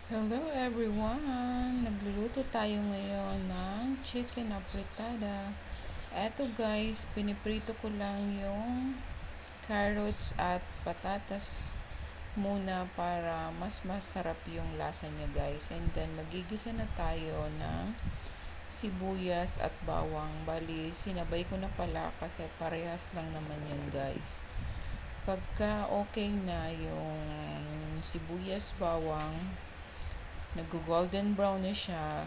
Hello everyone! Nagluluto tayo ngayon ng chicken apretada. Eto guys, piniprito ko lang yung carrots at patatas muna para mas masarap yung lasa niya guys. And then magigisa na tayo ng sibuyas at bawang. Bali, sinabay ko na pala kasi parehas lang naman yun guys. Pagka okay na yung sibuyas, bawang, nag-golden brown na siya.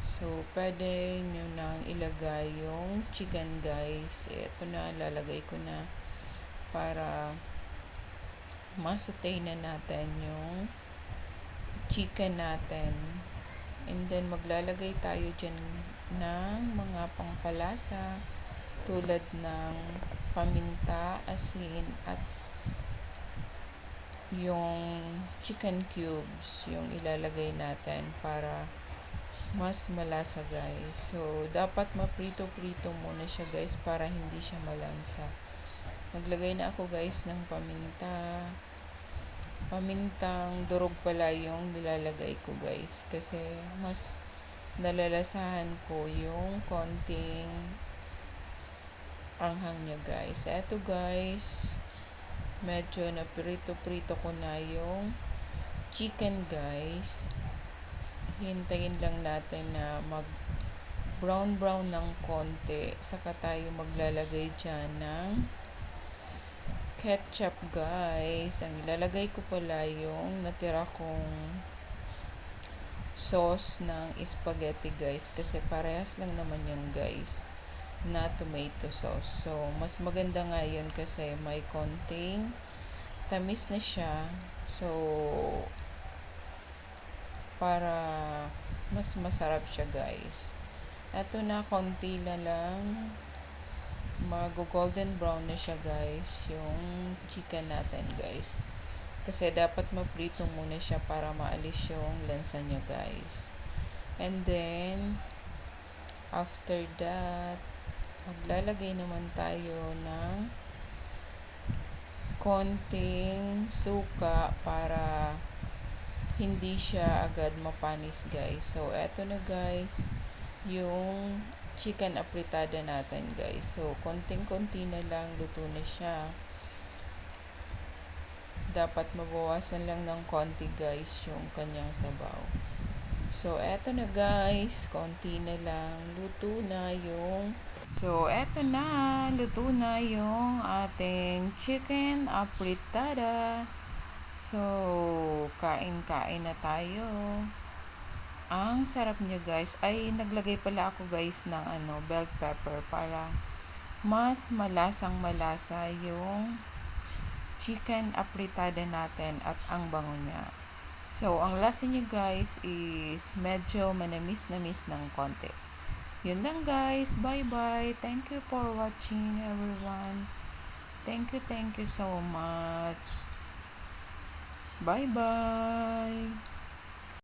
So, pwede nyo nang ilagay yung chicken guys. Ito na, lalagay ko na para masutay na natin yung chicken natin. And then, maglalagay tayo dyan ng mga pangpalasa tulad ng paminta, asin, at yung chicken cubes yung ilalagay natin para mas malasa guys. So, dapat maprito-prito muna siya guys para hindi siya malansa. Naglagay na ako guys ng paminta. Pamintang durog pala yung nilalagay ko guys kasi mas nalalasahan ko yung konting anghang niya guys. Eto guys, medyo naprito-prito ko na yung chicken guys. Hintayin lang natin na mag brown ng konti, saka tayo maglalagay dyan ng ketchup guys. Ang ilalagay ko pala yung natira kong sauce ng spaghetti guys kasi parehas lang naman yun guys na tomato sauce. So mas maganda nga yun kasi may konting tamis na siya. So para mas masarap siya guys. Ito na, konti na lang mag-golden brown na siya guys yung chicken natin guys. Kasi dapat maprito muna siya para maalis yung lansa niya guys. And then after that, maglalagay naman tayo ng konting suka para hindi siya agad mapanis guys. So eto na guys yung chicken apretada natin guys. So konting-konti na lang, luto na siya. Dapat mabawasan lang ng konti guys yung kanyang sabaw. So eto na guys, konti na lang, luto na yung ating chicken apretada. So, kain-kain na tayo. Ang sarap niya guys. Ay, naglagay pala ako guys ng bell pepper para mas malasang malasa yung chicken apretada natin at ang bango niya. So, ang lasa niya guys is medyo manamis-namis ng konti. Yun lang guys. Bye-bye. Thank you for watching everyone. Thank you so much. Bye-bye.